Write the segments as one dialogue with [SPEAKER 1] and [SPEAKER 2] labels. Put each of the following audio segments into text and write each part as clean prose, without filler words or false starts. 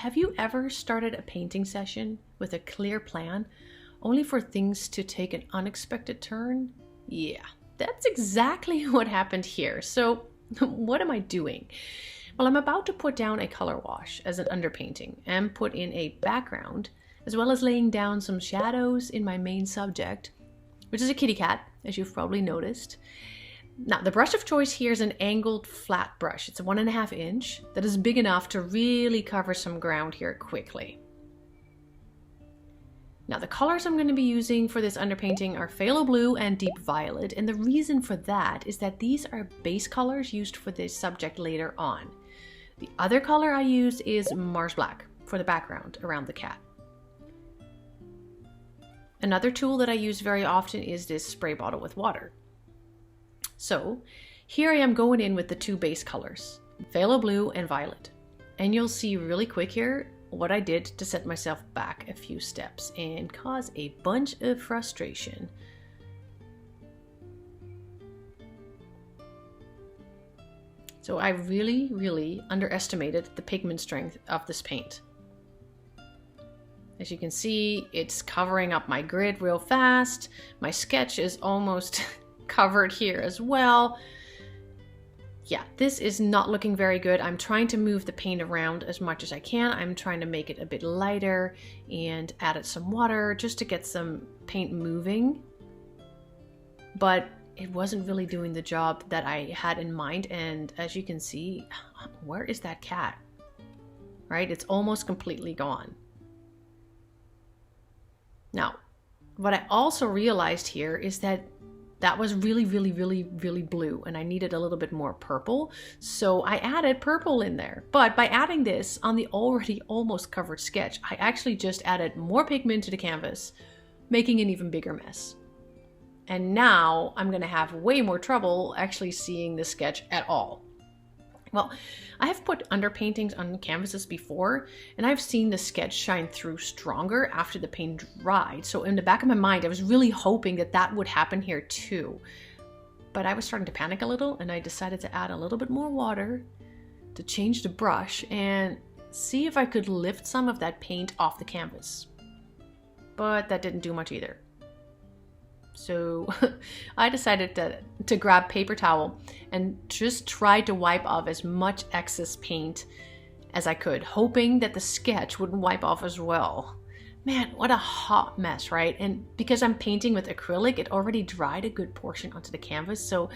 [SPEAKER 1] Have you ever started a painting session with a clear plan, only for things to take an unexpected turn? Yeah, that's exactly what happened here. So what am I doing? Well, I'm about to put down a color wash as an underpainting and put in a background, as well as laying down some shadows in my main subject, which is a kitty cat, as you've probably noticed. Now, the brush of choice here is an angled flat brush. It's a 1.5 inch that is big enough to really cover some ground here quickly. Now, the colors I'm going to be using for this underpainting are phthalo blue and deep violet, and the reason for that is that these are base colors used for this subject later on. The other color I used is Mars black for the background around the cat. Another tool that I use very often is this spray bottle with water. So here I am going in with the two base colors, phthalo blue and violet. And you'll see really quick here what I did to set myself back a few steps and cause a bunch of frustration. So I really underestimated the pigment strength of this paint. As you can see, it's covering up my grid real fast. My sketch is almost covered here as well. Yeah, this is not looking very good. I'm trying to move the paint around as much as I can. I'm trying to make it a bit lighter and added some water just to get some paint moving. But it wasn't really doing the job that I had in mind. And as you can see, where is that cat? Right? It's almost completely gone. Now, what I also realized here is that was really blue and I needed a little bit more purple. So I added purple in there. But by adding this on the already almost covered sketch, I actually just added more pigment to the canvas, making an even bigger mess. And now I'm going to have way more trouble actually seeing the sketch at all. Well, I have put underpaintings on canvases before, and I've seen the sketch shine through stronger after the paint dried. So in the back of my mind, I was really hoping that that would happen here too. But I was starting to panic a little, and I decided to add a little bit more water to change the brush and see if I could lift some of that paint off the canvas. But that didn't do much either. So I decided to grab paper towel and just try to wipe off as much excess paint as I could, hoping that the sketch wouldn't wipe off as well. Man, what a hot mess, right? And because I'm painting with acrylic, it already dried a good portion onto the canvas. So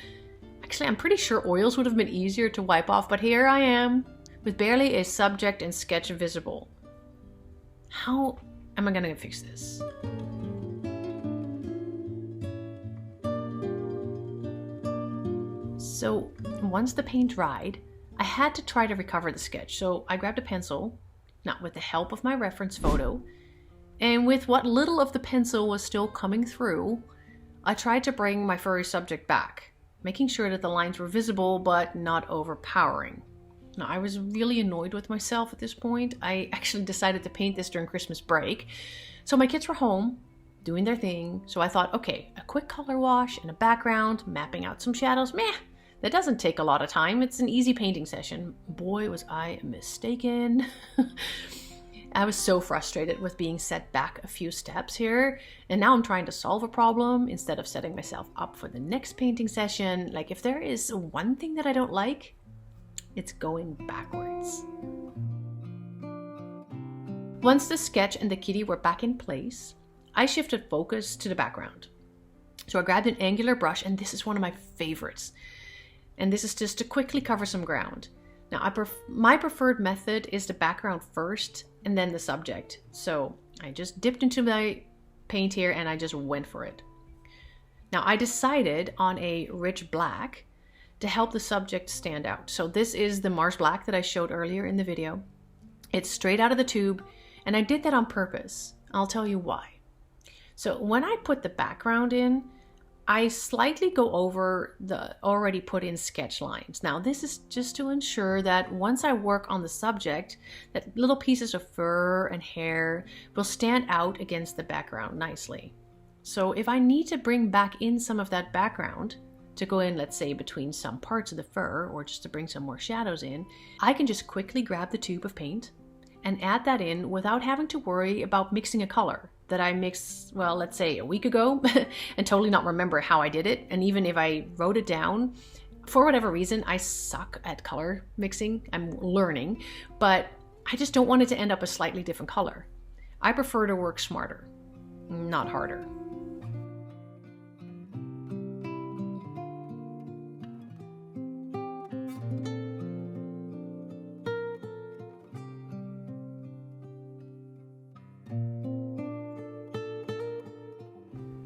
[SPEAKER 1] actually, I'm pretty sure oils would have been easier to wipe off, but here I am with barely a subject and sketch visible. How am I gonna fix this? So once the paint dried, I had to try to recover the sketch. So I grabbed a pencil, not with the help of my reference photo, and with what little of the pencil was still coming through, I tried to bring my furry subject back, making sure that the lines were visible but not overpowering. Now, I was really annoyed with myself at this point. I actually decided to paint this during Christmas break. So my kids were home doing their thing. So I thought, okay, a quick color wash and a background, mapping out some shadows, meh. That doesn't take a lot of time. It's an easy painting session. Boy, was I mistaken. I was so frustrated with being set back a few steps here. And now I'm trying to solve a problem instead of setting myself up for the next painting session. Like, if there is one thing that I don't like, it's going backwards. Once the sketch and the kitty were back in place, I shifted focus to the background. So I grabbed an angular brush, and this is one of my favorites. And this is just to quickly cover some ground. Now, my preferred method is the background first and then the subject. So I just dipped into my paint here and I just went for it. Now, I decided on a rich black to help the subject stand out. So this is the Mars black that I showed earlier in the video. It's straight out of the tube, and I did that on purpose. I'll tell you why. So when I put the background in, I slightly go over the already put in sketch lines. Now, this is just to ensure that once I work on the subject, that little pieces of fur and hair will stand out against the background nicely. So if I need to bring back in some of that background to go in, let's say, between some parts of the fur, or just to bring some more shadows in, I can just quickly grab the tube of paint and add that in without having to worry about mixing a color that I mixed, well, let's say a week ago and totally not remember how I did it. And even if I wrote it down, for whatever reason, I suck at color mixing. I'm learning, but I just don't want it to end up a slightly different color. I prefer to work smarter, not harder.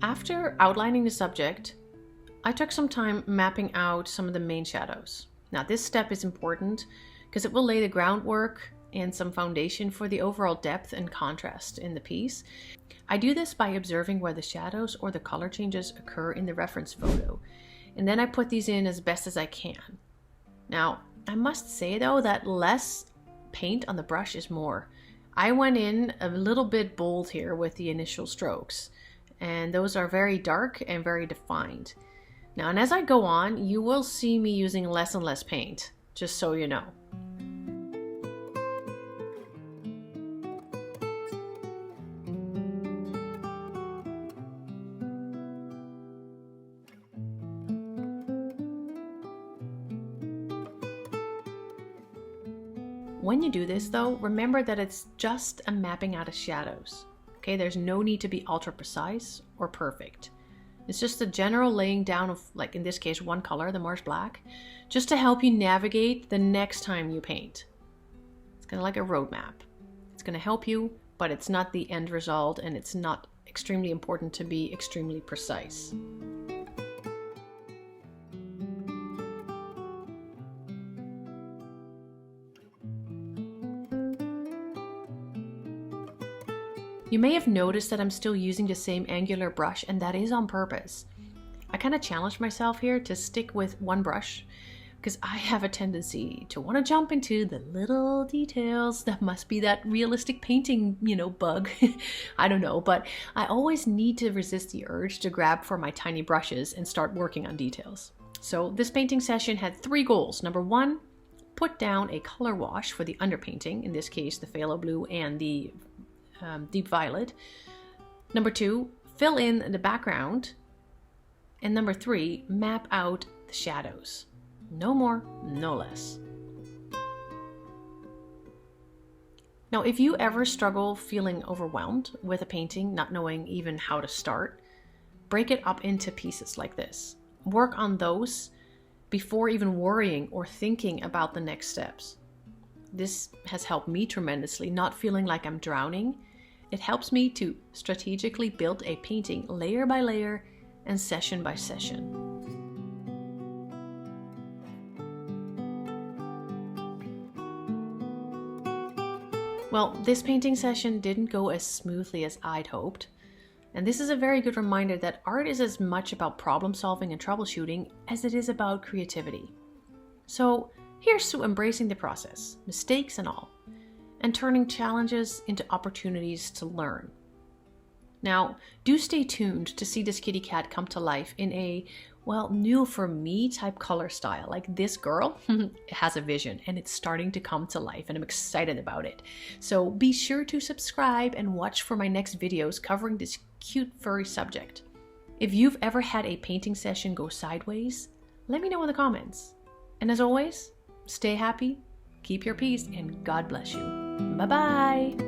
[SPEAKER 1] After outlining the subject, I took some time mapping out some of the main shadows. Now this step is important because it will lay the groundwork and some foundation for the overall depth and contrast in the piece. I do this by observing where the shadows or the color changes occur in the reference photo, and then I put these in as best as I can. Now, I must say though that less paint on the brush is more. I went in a little bit bold here with the initial strokes, and those are very dark and very defined. Now, and as I go on, you will see me using less and less paint, just so you know. When you do this though, remember that it's just a mapping out of shadows. Okay, there's no need to be ultra precise or perfect. It's just a general laying down of, like in this case, one color, the Mars Black, just to help you navigate the next time you paint. It's kind of like a roadmap. It's going to help you, but it's not the end result, and it's not extremely important to be extremely precise. You may have noticed that I'm still using the same angular brush, and that is on purpose. I kind of challenged myself here to stick with one brush because I have a tendency to want to jump into the little details. That must be that realistic painting, bug. I don't know, but I always need to resist the urge to grab for my tiny brushes and start working on details. So this painting session had 3 goals. Number 1, put down a color wash for the underpainting, in this case the phthalo blue and the deep violet. Number 2, fill in the background. And number 3, map out the shadows. No more, no less. Now, if you ever struggle feeling overwhelmed with a painting, not knowing even how to start, break it up into pieces like this. Work on those before even worrying or thinking about the next steps. This has helped me tremendously, not feeling like I'm drowning. It helps me to strategically build a painting layer by layer and session by session. Well, this painting session didn't go as smoothly as I'd hoped. And this is a very good reminder that art is as much about problem solving and troubleshooting as it is about creativity. So here's to embracing the process, mistakes and all, and turning challenges into opportunities to learn. Now, do stay tuned to see this kitty cat come to life in a, well, new for me type color style. Like this girl has a vision and it's starting to come to life, and I'm excited about it. So be sure to subscribe and watch for my next videos covering this cute furry subject. If you've ever had a painting session go sideways, let me know in the comments. And as always, stay happy, keep your peace, and God bless you. Bye-bye.